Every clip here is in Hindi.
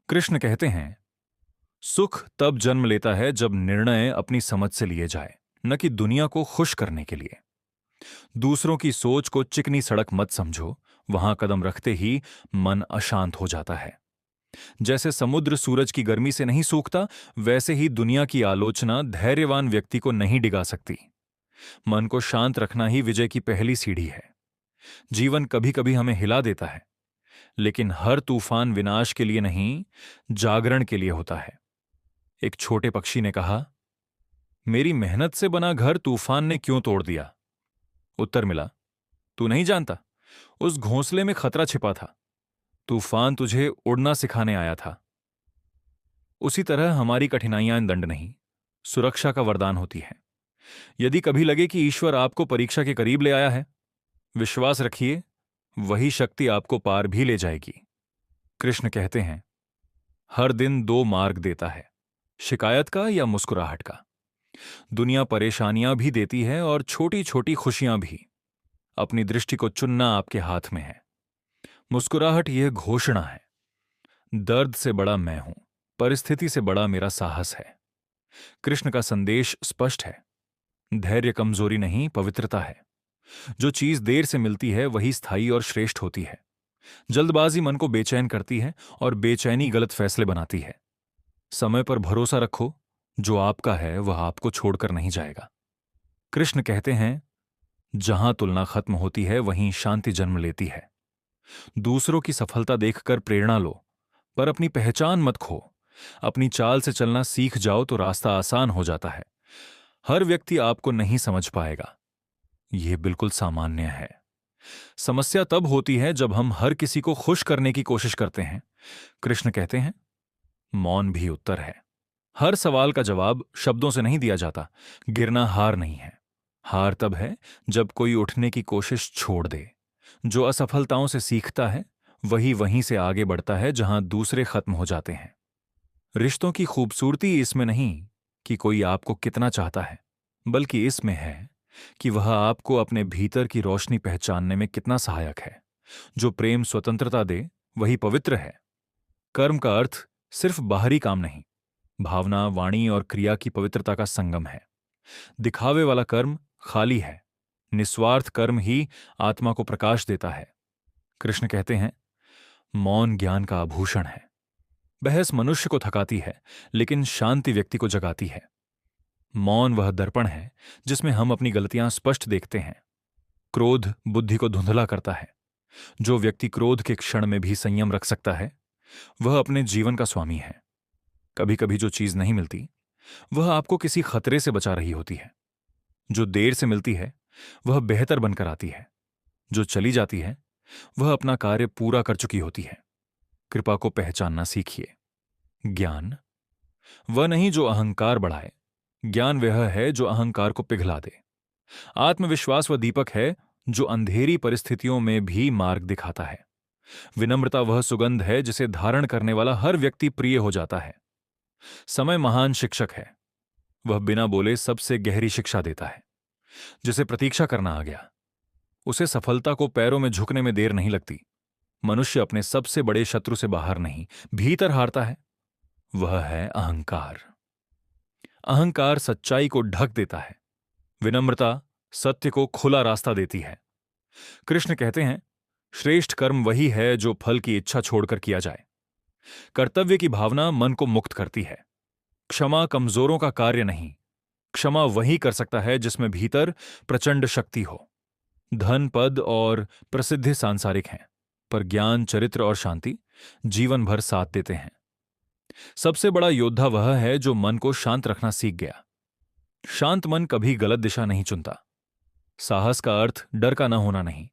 कृष्ण कहते हैं, सुख तब जन्म लेता है जब निर्णय अपनी समझ से लिए जाए, न कि दुनिया को खुश करने के लिए। दूसरों की सोच को चिकनी सड़क मत समझो। वहां कदम रखते ही मन अशांत हो जाता है। जैसे समुद्र सूरज की गर्मी से नहीं सूखता, वैसे ही दुनिया की आलोचना धैर्यवान व्यक्ति को नहीं डिगा सकती। मन को शांत रखना ही विजय की पहली सीढ़ी है। जीवन कभी कभी हमें हिला देता है, लेकिन हर तूफान विनाश के लिए नहीं, जागरण के लिए होता है। एक छोटे पक्षी ने कहा, मेरी मेहनत से बना घर तूफान ने क्यों तोड़ दिया? उत्तर मिला, तू नहीं जानता, उस घोंसले में खतरा छिपा था। तूफान तुझे उड़ना सिखाने आया था। उसी तरह हमारी कठिनाइयां दंड नहीं, सुरक्षा का वरदान होती हैं। यदि कभी लगे कि ईश्वर आपको परीक्षा के करीब ले आया है, विश्वास रखिए, वही शक्ति आपको पार भी ले जाएगी। कृष्ण कहते हैं, हर दिन दो मार्ग देता है, शिकायत का या मुस्कुराहट का। दुनिया परेशानियां भी देती है और छोटी छोटी खुशियां भी। अपनी दृष्टि को चुनना आपके हाथ में है। मुस्कुराहट यह घोषणा है, दर्द से बड़ा मैं हूं, परिस्थिति से बड़ा मेरा साहस है। कृष्ण का संदेश स्पष्ट है, धैर्य कमजोरी नहीं, पवित्रता है। जो चीज देर से मिलती है वही स्थायी और श्रेष्ठ होती है। जल्दबाजी मन को बेचैन करती है और बेचैनी गलत फैसले बनाती है। समय पर भरोसा रखो, जो आपका है वह आपको छोड़कर नहीं जाएगा। कृष्ण कहते हैं, जहां तुलना खत्म होती है वहीं शांति जन्म लेती है। दूसरों की सफलता देखकर प्रेरणा लो, पर अपनी पहचान मत खो। अपनी चाल से चलना सीख जाओ तो रास्ता आसान हो जाता है। हर व्यक्ति आपको नहीं समझ पाएगा, यह बिल्कुल सामान्य है। समस्या तब होती है जब हम हर किसी को खुश करने की कोशिश करते हैं। कृष्ण कहते हैं, मौन भी उत्तर है। हर सवाल का जवाब शब्दों से नहीं दिया जाता। गिरना हार नहीं है। हार तब है जब कोई उठने की कोशिश छोड़ दे। जो असफलताओं से सीखता है वही वहीं से आगे बढ़ता है जहां दूसरे खत्म हो जाते हैं। रिश्तों की खूबसूरती इसमें नहीं कि कोई आपको कितना चाहता है, बल्कि इसमें है कि वह आपको अपने भीतर की रोशनी पहचानने में कितना सहायक है। जो प्रेम स्वतंत्रता दे वही पवित्र है। कर्म का अर्थ सिर्फ बाहरी काम नहीं, भावना, वाणी और क्रिया की पवित्रता का संगम है। दिखावे वाला कर्म खाली है, निस्वार्थ कर्म ही आत्मा को प्रकाश देता है। कृष्ण कहते हैं, मौन ज्ञान का आभूषण है। बहस मनुष्य को थकाती है, लेकिन शांति व्यक्ति को जगाती है। मौन वह दर्पण है जिसमें हम अपनी गलतियां स्पष्ट देखते हैं। क्रोध बुद्धि को धुंधला करता है। जो व्यक्ति क्रोध के क्षण में भी संयम रख सकता है, वह अपने जीवन का स्वामी है। कभी कभी जो चीज नहीं मिलती, वह आपको किसी खतरे से बचा रही होती है। जो देर से मिलती है, वह बेहतर बनकर आती है। जो चली जाती है, वह अपना कार्य पूरा कर चुकी होती है। कृपा को पहचानना सीखिए। ज्ञान वह नहीं जो अहंकार बढ़ाए, ज्ञान वह है जो अहंकार को पिघला दे। आत्मविश्वास वह दीपक है जो अंधेरी परिस्थितियों में भी मार्ग दिखाता है। विनम्रता वह सुगंध है जिसे धारण करने वाला हर व्यक्ति प्रिय हो जाता है। समय महान शिक्षक है। वह बिना बोले सबसे गहरी शिक्षा देता है। जिसे प्रतीक्षा करना आ गया, उसे सफलता को पैरों में झुकने में देर नहीं लगती। मनुष्य अपने सबसे बड़े शत्रु से बाहर नहीं, भीतर हारता है। वह है अहंकार। अहंकार सच्चाई को ढक देता है। विनम्रता सत्य को खुला रास्ता देती है। कृष्ण कहते हैं, श्रेष्ठ कर्म वही है जो फल की इच्छा छोड़कर किया जाए। कर्तव्य की भावना मन को मुक्त करती है। क्षमा कमजोरों का कार्य नहीं, क्षमा वही कर सकता है जिसमें भीतर प्रचंड शक्ति हो। धन, पद और प्रसिद्धि सांसारिक हैं, पर ज्ञान, चरित्र और शांति जीवन भर साथ देते हैं। सबसे बड़ा योद्धा वह है जो मन को शांत रखना सीख गया। शांत मन कभी गलत दिशा नहीं चुनता। साहस का अर्थ डर का न होना नहीं,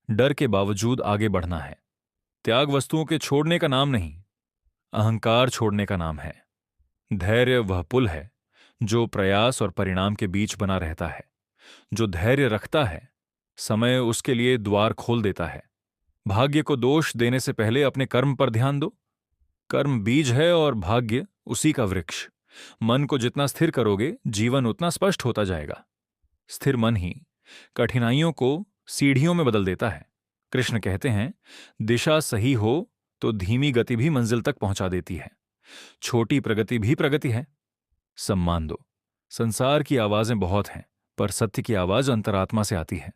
डर के बावजूद आगे बढ़ना है। त्याग वस्तुओं के छोड़ने का नाम नहीं, अहंकार छोड़ने का नाम है। धैर्य वह पुल है जो प्रयास और परिणाम के बीच बना रहता है। जो धैर्य रखता है, समय उसके लिए द्वार खोल देता है। भाग्य को दोष देने से पहले अपने कर्म पर ध्यान दो। कर्म बीज है और भाग्य उसी का वृक्ष। मन को जितना स्थिर करोगे, जीवन उतना स्पष्ट होता जाएगा। स्थिर मन ही कठिनाइयों को सीढ़ियों में बदल देता है। कृष्ण कहते हैं, दिशा सही हो तो धीमी गति भी मंजिल तक पहुंचा देती है। छोटी प्रगति भी प्रगति है। सम्मान दो। संसार की आवाजें बहुत हैं, पर सत्य की आवाज अंतरात्मा से आती है।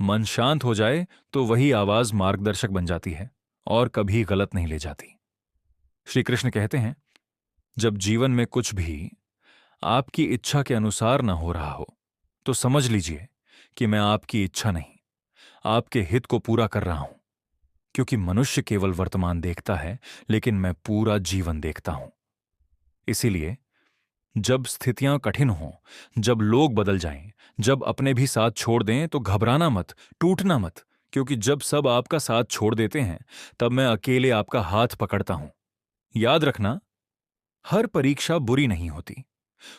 मन शांत हो जाए तो वही आवाज मार्गदर्शक बन जाती है और कभी गलत नहीं ले जाती। श्री कृष्ण कहते हैं, जब जीवन में कुछ भी आपकी इच्छा के अनुसार न हो रहा हो तो समझ लीजिए कि मैं आपकी इच्छा नहीं, आपके हित को पूरा कर रहा हूं। क्योंकि मनुष्य केवल वर्तमान देखता है, लेकिन मैं पूरा जीवन देखता हूं। इसीलिए जब स्थितियां कठिन हों, जब लोग बदल जाएं, जब अपने भी साथ छोड़ दें, तो घबराना मत, टूटना मत। क्योंकि जब सब आपका साथ छोड़ देते हैं, तब मैं अकेले आपका हाथ पकड़ता हूं। याद रखना, हर परीक्षा बुरी नहीं होती।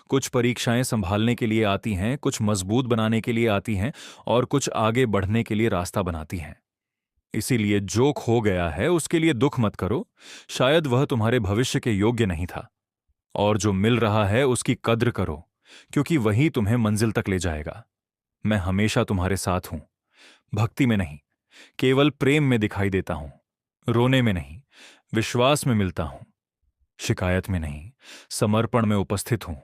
कुछ परीक्षाएं संभालने के लिए आती हैं, कुछ मजबूत बनाने के लिए आती हैं, और कुछ आगे बढ़ने के लिए रास्ता बनाती हैं। इसीलिए जो खो गया है उसके लिए दुख मत करो, शायद वह तुम्हारे भविष्य के योग्य नहीं था। और जो मिल रहा है उसकी कद्र करो, क्योंकि वही तुम्हें मंजिल तक ले जाएगा। मैं हमेशा तुम्हारे साथ हूं, भक्ति में नहीं, केवल प्रेम में दिखाई देता हूं। रोने में नहीं, विश्वास में मिलता हूं। शिकायत में नहीं, समर्पण में उपस्थित हूं।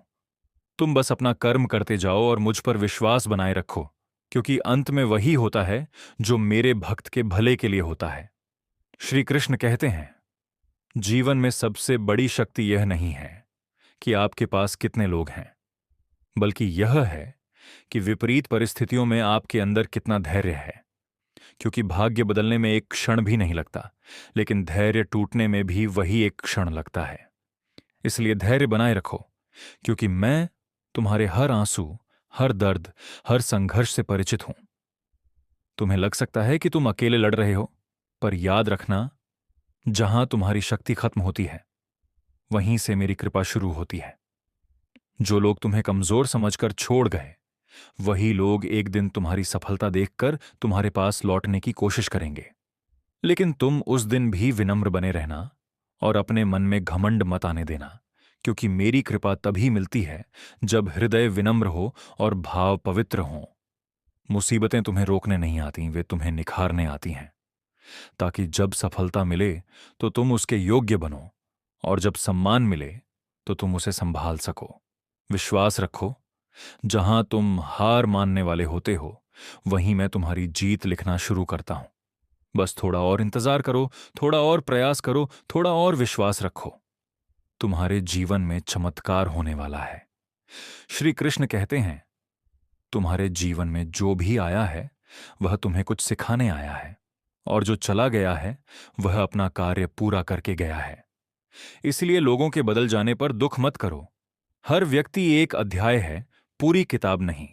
तुम बस अपना कर्म करते जाओ और मुझ पर विश्वास बनाए रखो, क्योंकि अंत में वही होता है जो मेरे भक्त के भले के लिए होता है। श्री कृष्ण कहते हैं, जीवन में सबसे बड़ी शक्ति यह नहीं है कि आपके पास कितने लोग हैं, बल्कि यह है कि विपरीत परिस्थितियों में आपके अंदर कितना धैर्य है। क्योंकि भाग्य बदलने में एक क्षण भी नहीं लगता, लेकिन धैर्य टूटने में भी वही एक क्षण लगता है। इसलिए धैर्य बनाए रखो, क्योंकि मैं तुम्हारे हर आंसू, हर दर्द, हर संघर्ष से परिचित हूं। तुम्हें लग सकता है कि तुम अकेले लड़ रहे हो, पर याद रखना, जहां तुम्हारी शक्ति खत्म होती है, वहीं से मेरी कृपा शुरू होती है। जो लोग तुम्हें कमजोर समझकर छोड़ गए, वही लोग एक दिन तुम्हारी सफलता देखकर तुम्हारे पास लौटने की कोशिश करेंगे। लेकिन तुम उस दिन भी विनम्र बने रहना और अपने मन में घमंड मत आने देना, क्योंकि मेरी कृपा तभी मिलती है जब हृदय विनम्र हो और भाव पवित्र हों। मुसीबतें तुम्हें रोकने नहीं आती, वे तुम्हें निखारने आती हैं, ताकि जब सफलता मिले तो तुम उसके योग्य बनो, और जब सम्मान मिले तो तुम उसे संभाल सको। विश्वास रखो, जहां तुम हार मानने वाले होते हो, वहीं मैं तुम्हारी जीत लिखना शुरू करता हूं। बस थोड़ा और इंतजार करो, थोड़ा और प्रयास करो, थोड़ा और विश्वास रखो। तुम्हारे जीवन में चमत्कार होने वाला है। श्री कृष्ण कहते हैं, तुम्हारे जीवन में जो भी आया है वह तुम्हें कुछ सिखाने आया है, और जो चला गया है वह अपना कार्य पूरा करके गया है। इसलिए लोगों के बदल जाने पर दुख मत करो। हर व्यक्ति एक अध्याय है, पूरी किताब नहीं।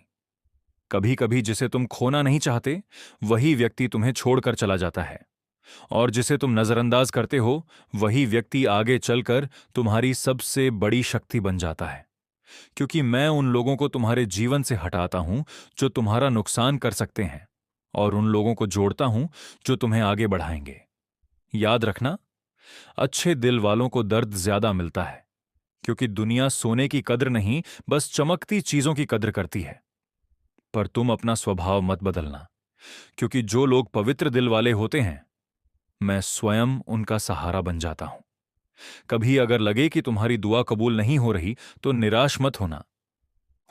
कभी कभी जिसे तुम खोना नहीं चाहते, वही व्यक्ति तुम्हें छोड़कर चला जाता है, और जिसे तुम नजरअंदाज करते हो, वही व्यक्ति आगे चलकर तुम्हारी सबसे बड़ी शक्ति बन जाता है। क्योंकि मैं उन लोगों को तुम्हारे जीवन से हटाता हूं जो तुम्हारा नुकसान कर सकते हैं, और उन लोगों को जोड़ता हूं जो तुम्हें आगे बढ़ाएंगे। याद रखना, अच्छे दिल वालों को दर्द ज्यादा मिलता है, क्योंकि दुनिया सोने की कद्र नहीं, बस चमकती चीजों की कद्र करती है। पर तुम अपना स्वभाव मत बदलना, क्योंकि जो लोग पवित्र दिल वाले होते हैं, मैं स्वयं उनका सहारा बन जाता हूं। कभी अगर लगे कि तुम्हारी दुआ कबूल नहीं हो रही, तो निराश मत होना।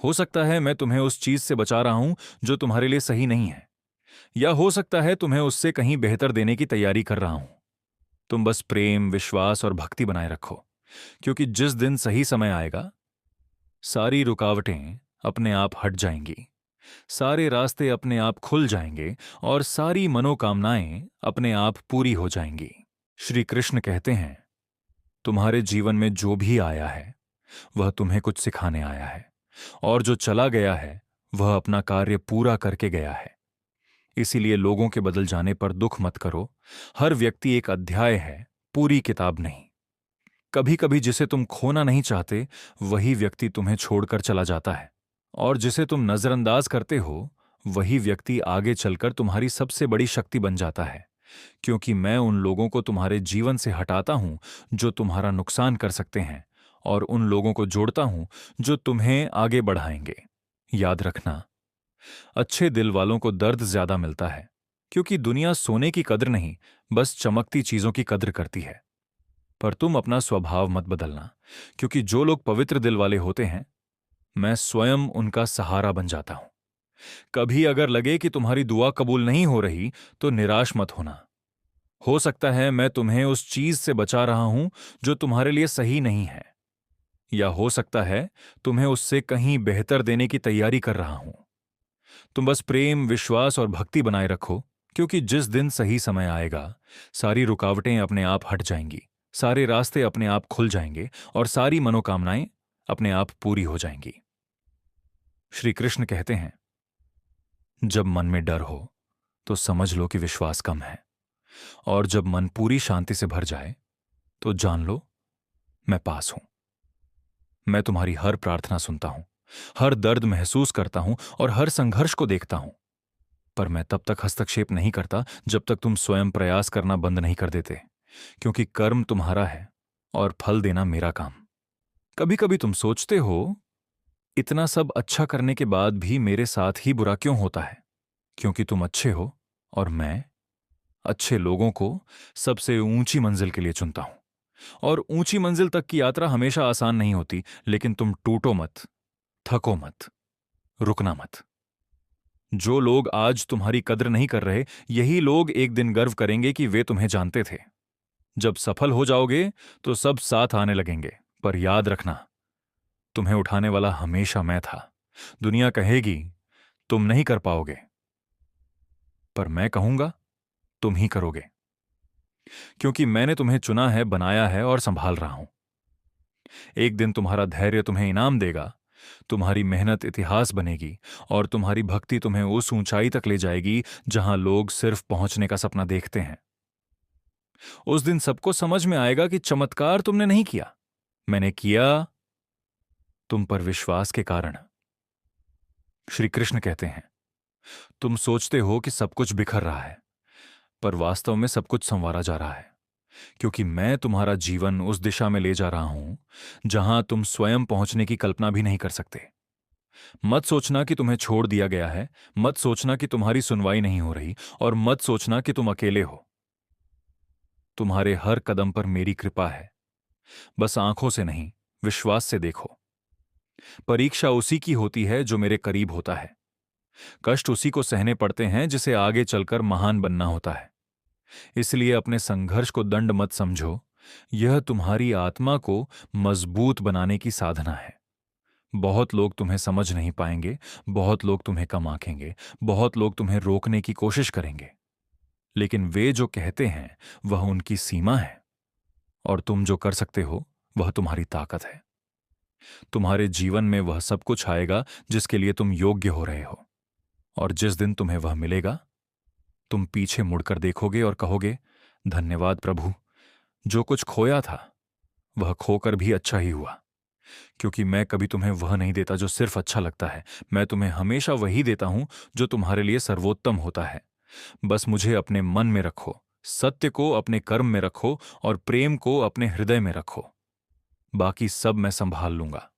हो सकता है मैं तुम्हें उस चीज से बचा रहा हूं जो तुम्हारे लिए सही नहीं है, या हो सकता है तुम्हें उससे कहीं बेहतर देने की तैयारी कर रहा हूं। तुम बस प्रेम, विश्वास और भक्ति बनाए रखो, क्योंकि जिस दिन सही समय आएगा, सारी रुकावटें अपने आप हट जाएंगी, सारे रास्ते अपने आप खुल जाएंगे, और सारी मनोकामनाएं अपने आप पूरी हो जाएंगी। श्री कृष्ण कहते हैं, तुम्हारे जीवन में जो भी आया है वह तुम्हें कुछ सिखाने आया है, और जो चला गया है वह अपना कार्य पूरा करके गया है। इसीलिए लोगों के बदल जाने पर दुख मत करो। हर व्यक्ति एक अध्याय है, पूरी किताब नहीं। कभी कभी जिसे तुम खोना नहीं चाहते, वही व्यक्ति तुम्हें छोड़कर चला जाता है, और जिसे तुम नजरअंदाज करते हो, वही व्यक्ति आगे चलकर तुम्हारी सबसे बड़ी शक्ति बन जाता है। क्योंकि मैं उन लोगों को तुम्हारे जीवन से हटाता हूं जो तुम्हारा नुकसान कर सकते हैं, और उन लोगों को जोड़ता हूं जो तुम्हें आगे बढ़ाएंगे। याद रखना, अच्छे दिल वालों को दर्द ज्यादा मिलता है, क्योंकि दुनिया सोने की कद्र नहीं, बस चमकती चीजों की कद्र करती है। पर तुम अपना स्वभाव मत बदलना, क्योंकि जो लोग पवित्र दिल वाले होते हैं, मैं स्वयं उनका सहारा बन जाता हूं। कभी अगर लगे कि तुम्हारी दुआ कबूल नहीं हो रही, तो निराश मत होना। हो सकता है मैं तुम्हें उस चीज से बचा रहा हूं जो तुम्हारे लिए सही नहीं है, या हो सकता है तुम्हें उससे कहीं बेहतर देने की तैयारी कर रहा हूं। तुम बस प्रेम, विश्वास और भक्ति बनाए रखो, क्योंकि जिस दिन सही समय आएगा, सारी रुकावटें अपने आप हट जाएंगी, सारे रास्ते अपने आप खुल जाएंगे और सारी मनोकामनाएं अपने आप पूरी हो जाएंगी। श्री कृष्ण कहते हैं, जब मन में डर हो तो समझ लो कि विश्वास कम है, और जब मन पूरी शांति से भर जाए तो जान लो मैं पास हूं। मैं तुम्हारी हर प्रार्थना सुनता हूं, हर दर्द महसूस करता हूं और हर संघर्ष को देखता हूं। पर मैं तब तक हस्तक्षेप नहीं करता जब तक तुम स्वयं प्रयास करना बंद नहीं कर देते, क्योंकि कर्म तुम्हारा है और फल देना मेरा काम। कभी कभी तुम सोचते हो, इतना सब अच्छा करने के बाद भी मेरे साथ ही बुरा क्यों होता है? क्योंकि तुम अच्छे हो और मैं अच्छे लोगों को सबसे ऊंची मंजिल के लिए चुनता हूं। और ऊंची मंजिल तक की यात्रा हमेशा आसान नहीं होती, लेकिन तुम टूटो मत, थको मत, रुकना मत। जो लोग आज तुम्हारी कद्र नहीं कर रहे, यही लोग एक दिन गर्व करेंगे कि वे तुम्हें जानते थे। जब सफल हो जाओगे तो सब साथ आने लगेंगे, पर याद रखना, तुम्हें उठाने वाला हमेशा मैं था। दुनिया कहेगी तुम नहीं कर पाओगे, पर मैं कहूंगा तुम ही करोगे, क्योंकि मैंने तुम्हें चुना है, बनाया है और संभाल रहा हूं। एक दिन तुम्हारा धैर्य तुम्हें इनाम देगा, तुम्हारी मेहनत इतिहास बनेगी, और तुम्हारी भक्ति तुम्हें उस ऊंचाई तक ले जाएगी जहां लोग सिर्फ पहुंचने का सपना देखते हैं। उस दिन सबको समझ में आएगा कि चमत्कार तुमने नहीं किया, मैंने किया, तुम पर विश्वास के कारण। श्री कृष्ण कहते हैं, तुम सोचते हो कि सब कुछ बिखर रहा है, पर वास्तव में सब कुछ संवारा जा रहा है, क्योंकि मैं तुम्हारा जीवन उस दिशा में ले जा रहा हूं जहां तुम स्वयं पहुंचने की कल्पना भी नहीं कर सकते। मत सोचना कि तुम्हें छोड़ दिया गया है, मत सोचना कि तुम्हारी सुनवाई नहीं हो रही, और मत सोचना कि तुम अकेले हो। तुम्हारे हर कदम पर मेरी कृपा है। बस आंखों से नहीं, विश्वास से देखो। परीक्षा उसी की होती है जो मेरे करीब होता है। कष्ट उसी को सहने पड़ते हैं जिसे आगे चलकर महान बनना होता है। इसलिए अपने संघर्ष को दंड मत समझो, यह तुम्हारी आत्मा को मजबूत बनाने की साधना है। बहुत लोग तुम्हें समझ नहीं पाएंगे, बहुत लोग तुम्हें कम आंकेंगे, बहुत लोग तुम्हें रोकने की कोशिश करेंगे, लेकिन वे जो कहते हैं वह उनकी सीमा है, और तुम जो कर सकते हो वह तुम्हारी ताकत है। तुम्हारे जीवन में वह सब कुछ आएगा जिसके लिए तुम योग्य हो रहे हो, और जिस दिन तुम्हें वह मिलेगा, तुम पीछे मुड़कर देखोगे और कहोगे, धन्यवाद प्रभु, जो कुछ खोया था वह खोकर भी अच्छा ही हुआ। क्योंकि मैं कभी तुम्हें वह नहीं देता जो सिर्फ अच्छा लगता है, मैं तुम्हें हमेशा वही देता हूं जो तुम्हारे लिए सर्वोत्तम होता है। बस मुझे अपने मन में रखो, सत्य को अपने कर्म में रखो और प्रेम को अपने हृदय में रखो। बाकी सब मैं संभाल लूंगा।